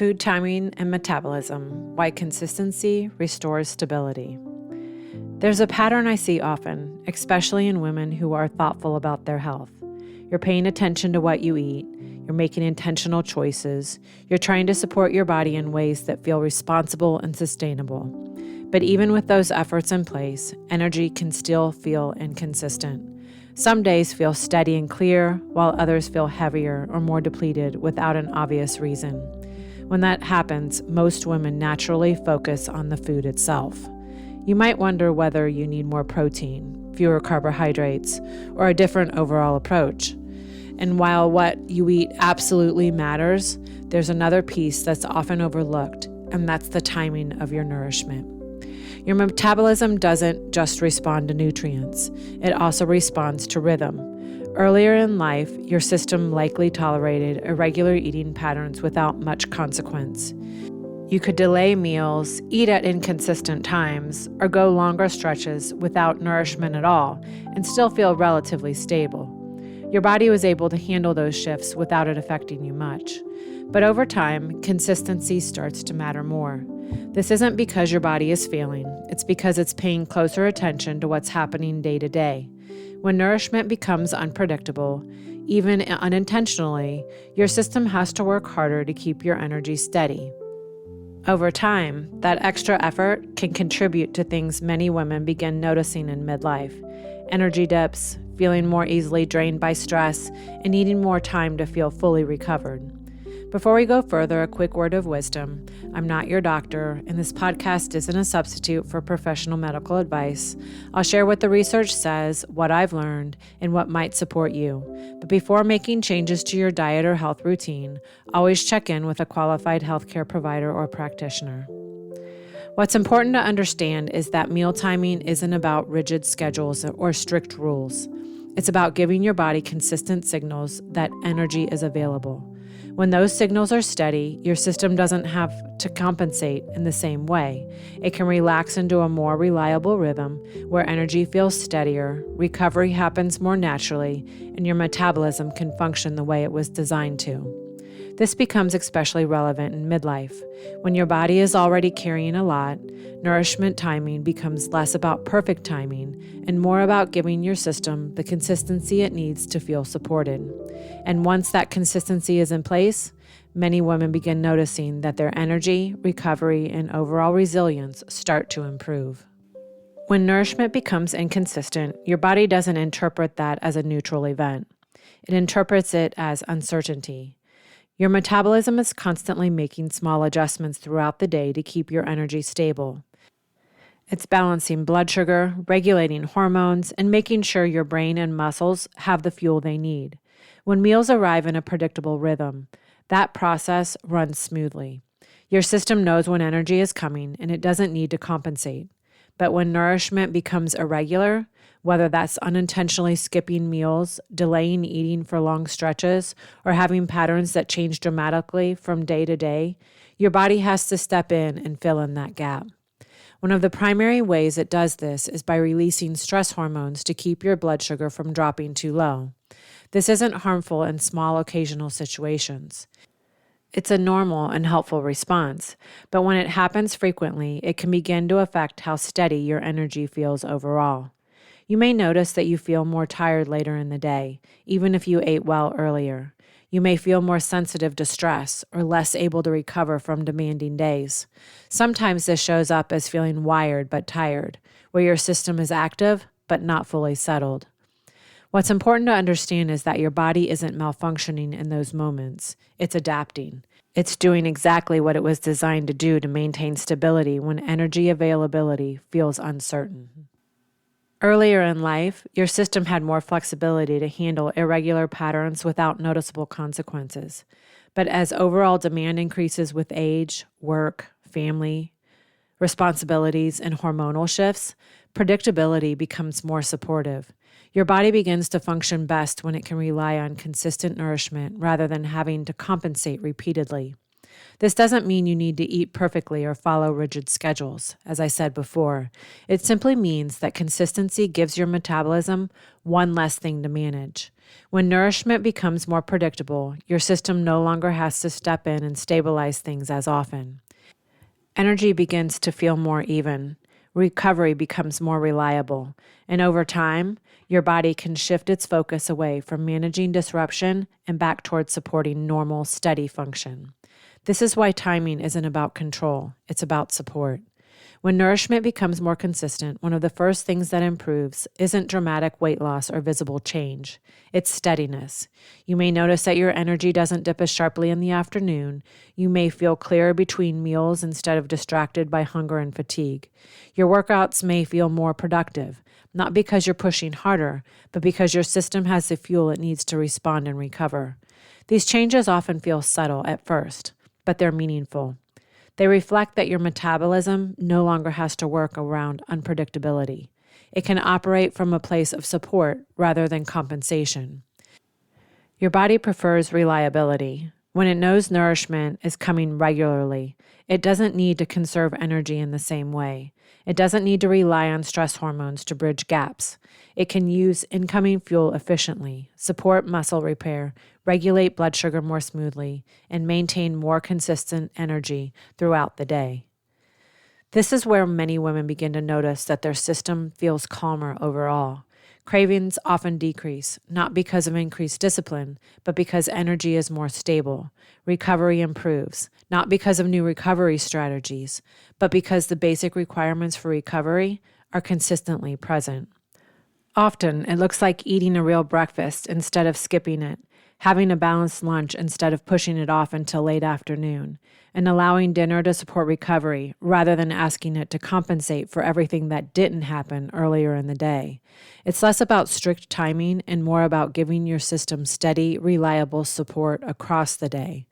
Food timing and metabolism, why consistency restores stability. There's a pattern I see often, especially in women who are thoughtful about their health. You're paying attention to what you eat, you're making intentional choices, you're trying to support your body in ways that feel responsible and sustainable. But even with those efforts in place, energy can still feel inconsistent. Some days feel steady and clear, while others feel heavier or more depleted without an obvious reason. When that happens, most women naturally focus on the food itself. You might wonder whether you need more protein, fewer carbohydrates, or a different overall approach. And while what you eat absolutely matters, there's another piece that's often overlooked, and that's the timing of your nourishment. Your metabolism doesn't just respond to nutrients, it also responds to rhythm. Earlier in life, your system likely tolerated irregular eating patterns without much consequence. You could delay meals, eat at inconsistent times, or go longer stretches without nourishment at all and still feel relatively stable. Your body was able to handle those shifts without it affecting you much. But over time, consistency starts to matter more. This isn't because your body is failing, it's because it's paying closer attention to what's happening day to day. When nourishment becomes unpredictable, even unintentionally, your system has to work harder to keep your energy steady. Over time, that extra effort can contribute to things many women begin noticing in midlife: energy dips, feeling more easily drained by stress, and needing more time to feel fully recovered. Before we go further, a quick word of wisdom. I'm not your doctor, and this podcast isn't a substitute for professional medical advice. I'll share what the research says, what I've learned, and what might support you. But before making changes to your diet or health routine, always check in with a qualified healthcare provider or practitioner. What's important to understand is that meal timing isn't about rigid schedules or strict rules. It's about giving your body consistent signals that energy is available. When those signals are steady, your system doesn't have to compensate in the same way. It can relax into a more reliable rhythm where energy feels steadier, recovery happens more naturally, and your metabolism can function the way it was designed to. This becomes especially relevant in midlife. When your body is already carrying a lot, nourishment timing becomes less about perfect timing and more about giving your system the consistency it needs to feel supported. And once that consistency is in place, many women begin noticing that their energy, recovery, and overall resilience start to improve. When nourishment becomes inconsistent, your body doesn't interpret that as a neutral event. It interprets it as uncertainty. Your metabolism is constantly making small adjustments throughout the day to keep your energy stable. It's balancing blood sugar, regulating hormones, and making sure your brain and muscles have the fuel they need. When meals arrive in a predictable rhythm, that process runs smoothly. Your system knows when energy is coming, and it doesn't need to compensate. But when nourishment becomes irregular, whether that's unintentionally skipping meals, delaying eating for long stretches, or having patterns that change dramatically from day to day, your body has to step in and fill in that gap. One of the primary ways it does this is by releasing stress hormones to keep your blood sugar from dropping too low. This isn't harmful in small occasional situations. It's a normal and helpful response, but when it happens frequently, it can begin to affect how steady your energy feels overall. You may notice that you feel more tired later in the day, even if you ate well earlier. You may feel more sensitive to stress or less able to recover from demanding days. Sometimes this shows up as feeling wired but tired, where your system is active but not fully settled. What's important to understand is that your body isn't malfunctioning in those moments. It's adapting. It's doing exactly what it was designed to do to maintain stability when energy availability feels uncertain. Earlier in life, your system had more flexibility to handle irregular patterns without noticeable consequences. But as overall demand increases with age, work, family, responsibilities, and hormonal shifts, predictability becomes more supportive. Your body begins to function best when it can rely on consistent nourishment rather than having to compensate repeatedly. This doesn't mean you need to eat perfectly or follow rigid schedules, as I said before. It simply means that consistency gives your metabolism one less thing to manage. When nourishment becomes more predictable, your system no longer has to step in and stabilize things as often. Energy begins to feel more even. Recovery becomes more reliable. And over time, your body can shift its focus away from managing disruption and back towards supporting normal, steady function. This is why timing isn't about control, it's about support. When nourishment becomes more consistent, one of the first things that improves isn't dramatic weight loss or visible change. It's steadiness. You may notice that your energy doesn't dip as sharply in the afternoon. You may feel clearer between meals instead of distracted by hunger and fatigue. Your workouts may feel more productive, not because you're pushing harder, but because your system has the fuel it needs to respond and recover. These changes often feel subtle at first, but they're meaningful. They reflect that your metabolism no longer has to work around unpredictability. It can operate from a place of support rather than compensation. Your body prefers reliability. When it knows nourishment is coming regularly, it doesn't need to conserve energy in the same way. It doesn't need to rely on stress hormones to bridge gaps. It can use incoming fuel efficiently, support muscle repair, regulate blood sugar more smoothly, and maintain more consistent energy throughout the day. This is where many women begin to notice that their system feels calmer overall. Cravings often decrease, not because of increased discipline, but because energy is more stable. Recovery improves, not because of new recovery strategies, but because the basic requirements for recovery are consistently present. Often, it looks like eating a real breakfast instead of skipping it, having a balanced lunch instead of pushing it off until late afternoon, and allowing dinner to support recovery rather than asking it to compensate for everything that didn't happen earlier in the day. It's less about strict timing and more about giving your system steady, reliable support across the day.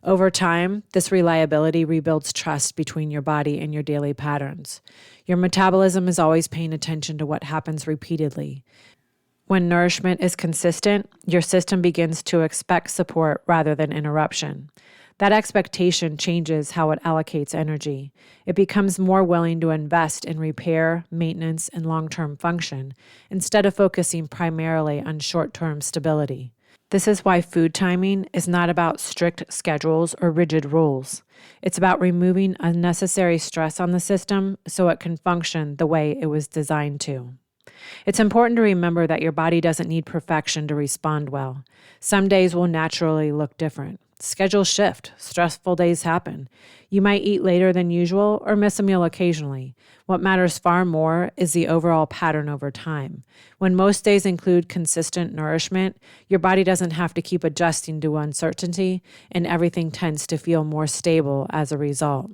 Over time, this reliability rebuilds trust between your body and your daily patterns. Your metabolism is always paying attention to what happens repeatedly. When nourishment is consistent, your system begins to expect support rather than interruption. That expectation changes how it allocates energy. It becomes more willing to invest in repair, maintenance, and long-term function, instead of focusing primarily on short-term stability. This is why food timing is not about strict schedules or rigid rules. It's about removing unnecessary stress on the system so it can function the way it was designed to. It's important to remember that your body doesn't need perfection to respond well. Some days will naturally look different. Schedules shift. Stressful days happen. You might eat later than usual or miss a meal occasionally. What matters far more is the overall pattern over time. When most days include consistent nourishment, your body doesn't have to keep adjusting to uncertainty, and everything tends to feel more stable as a result.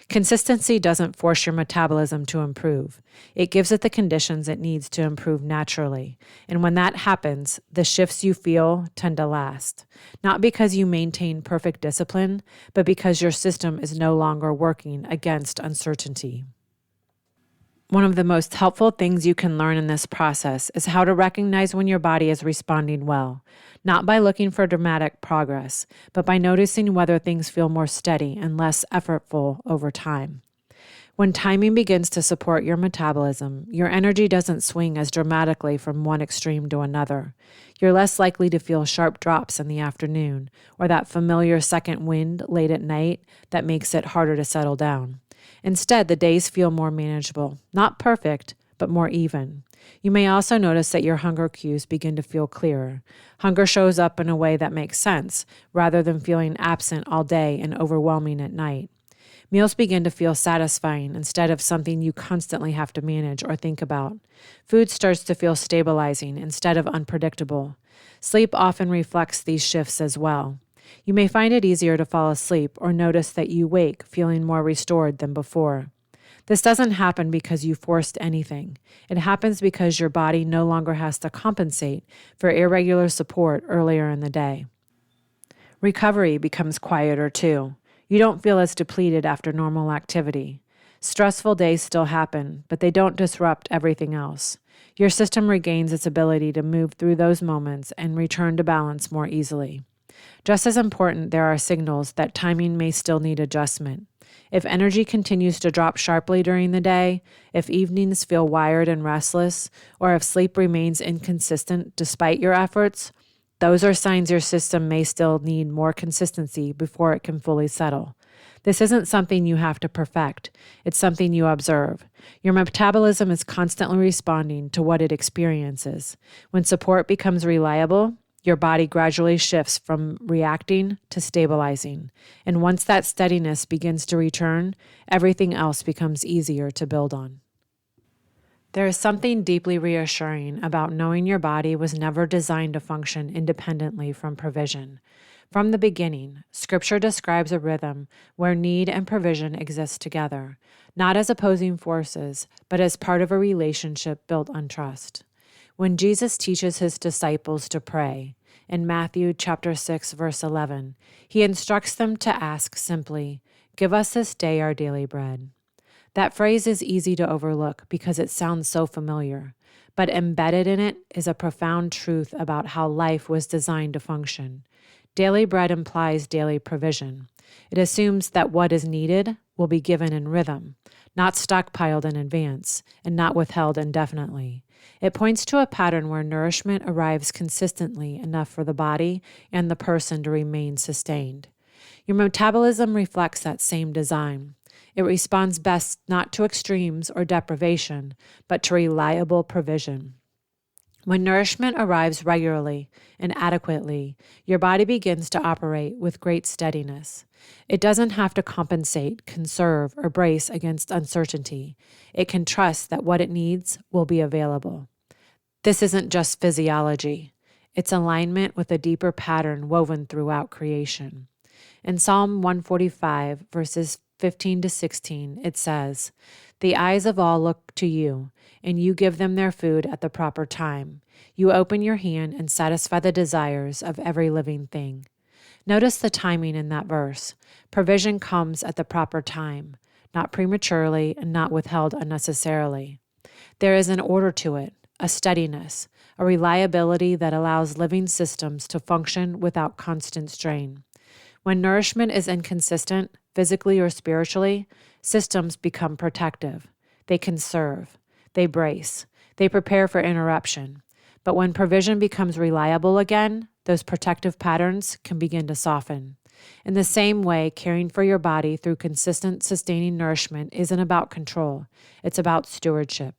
Consistency doesn't force your metabolism to improve. It gives it the conditions it needs to improve naturally. And when that happens, the shifts you feel tend to last. Not because you maintain perfect discipline, but because your system is no longer working against uncertainty. One of the most helpful things you can learn in this process is how to recognize when your body is responding well, not by looking for dramatic progress, but by noticing whether things feel more steady and less effortful over time. When timing begins to support your metabolism, your energy doesn't swing as dramatically from one extreme to another. You're less likely to feel sharp drops in the afternoon, or that familiar second wind late at night that makes it harder to settle down. Instead, the days feel more manageable, not perfect, but more even. You may also notice that your hunger cues begin to feel clearer. Hunger shows up in a way that makes sense, rather than feeling absent all day and overwhelming at night. Meals begin to feel satisfying instead of something you constantly have to manage or think about. Food starts to feel stabilizing instead of unpredictable. Sleep often reflects these shifts as well. You may find it easier to fall asleep or notice that you wake feeling more restored than before. This doesn't happen because you forced anything. It happens because your body no longer has to compensate for irregular support earlier in the day. Recovery becomes quieter too. You don't feel as depleted after normal activity. Stressful days still happen, but they don't disrupt everything else. Your system regains its ability to move through those moments and return to balance more easily. Just as important, there are signals that timing may still need adjustment. If energy continues to drop sharply during the day, if evenings feel wired and restless, or if sleep remains inconsistent despite your efforts, those are signs your system may still need more consistency before it can fully settle. This isn't something you have to perfect. It's something you observe. Your metabolism is constantly responding to what it experiences. When support becomes reliable, your body gradually shifts from reacting to stabilizing. And once that steadiness begins to return, everything else becomes easier to build on. There is something deeply reassuring about knowing your body was never designed to function independently from provision. From the beginning, Scripture describes a rhythm where need and provision exist together, not as opposing forces, but as part of a relationship built on trust. When Jesus teaches his disciples to pray, in Matthew chapter 6, verse 11, he instructs them to ask simply, "Give us this day our daily bread." That phrase is easy to overlook because it sounds so familiar, but embedded in it is a profound truth about how life was designed to function. Daily bread implies daily provision. It assumes that what is needed will be given in rhythm, not stockpiled in advance, and not withheld indefinitely. It points to a pattern where nourishment arrives consistently enough for the body and the person to remain sustained. Your metabolism reflects that same design. It responds best not to extremes or deprivation, but to reliable provision. When nourishment arrives regularly and adequately, your body begins to operate with great steadiness. It doesn't have to compensate, conserve, or brace against uncertainty. It can trust that what it needs will be available. This isn't just physiology. It's alignment with a deeper pattern woven throughout creation. In Psalm 145, verses 15 to 16, it says, "The eyes of all look to you, and you give them their food at the proper time. You open your hand and satisfy the desires of every living thing." Notice the timing in that verse. Provision comes at the proper time, not prematurely and not withheld unnecessarily. There is an order to it, a steadiness, a reliability that allows living systems to function without constant strain. When nourishment is inconsistent, physically or spiritually, systems become protective. They conserve. They brace. They prepare for interruption. But when provision becomes reliable again, those protective patterns can begin to soften. In the same way, caring for your body through consistent, sustaining nourishment isn't about control. It's about stewardship.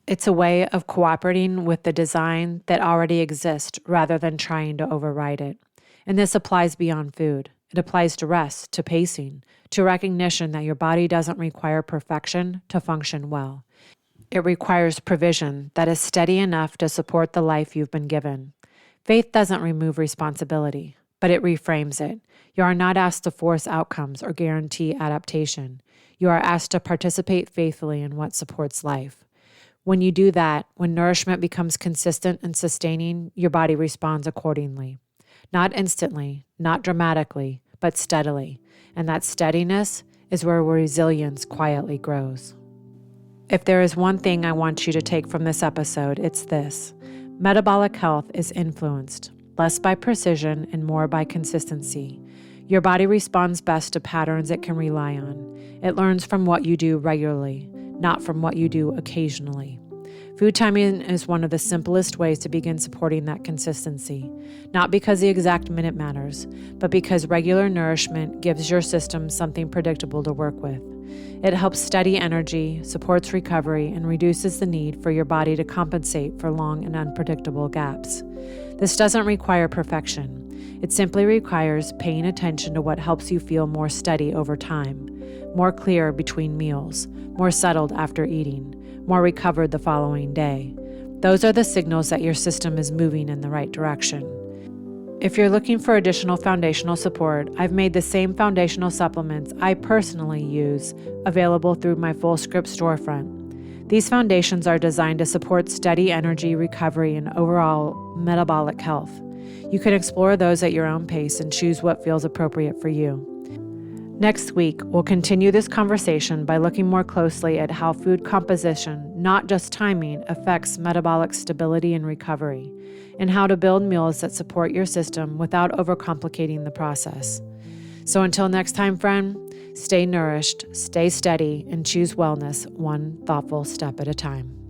It's a way of cooperating with the design that already exists rather than trying to override it. And this applies beyond food. It applies to rest, to pacing, to recognition that your body doesn't require perfection to function well. It requires provision that is steady enough to support the life you've been given. Faith doesn't remove responsibility, but it reframes it. You are not asked to force outcomes or guarantee adaptation. You are asked to participate faithfully in what supports life. When you do that, when nourishment becomes consistent and sustaining, your body responds accordingly. Not instantly, not dramatically, but steadily. And that steadiness is where resilience quietly grows. If there is one thing I want you to take from this episode, it's this. Metabolic health is influenced, less by precision and more by consistency. Your body responds best to patterns it can rely on. It learns from what you do regularly, not from what you do occasionally. Food timing is one of the simplest ways to begin supporting that consistency, not because the exact minute matters, but because regular nourishment gives your system something predictable to work with. It helps steady energy, supports recovery, and reduces the need for your body to compensate for long and unpredictable gaps. This doesn't require perfection. It simply requires paying attention to what helps you feel more steady over time, more clear between meals, more settled after eating, more recovered the following day. Those are the signals that your system is moving in the right direction. If you're looking for additional foundational support, I've made the same foundational supplements I personally use available through my Fullscript storefront. These foundations are designed to support steady energy, recovery, and overall metabolic health. You can explore those at your own pace and choose what feels appropriate for you. Next week, we'll continue this conversation by looking more closely at how food composition, not just timing, affects metabolic stability and recovery, and how to build meals that support your system without overcomplicating the process. So until next time, friend, stay nourished, stay steady, and choose wellness one thoughtful step at a time.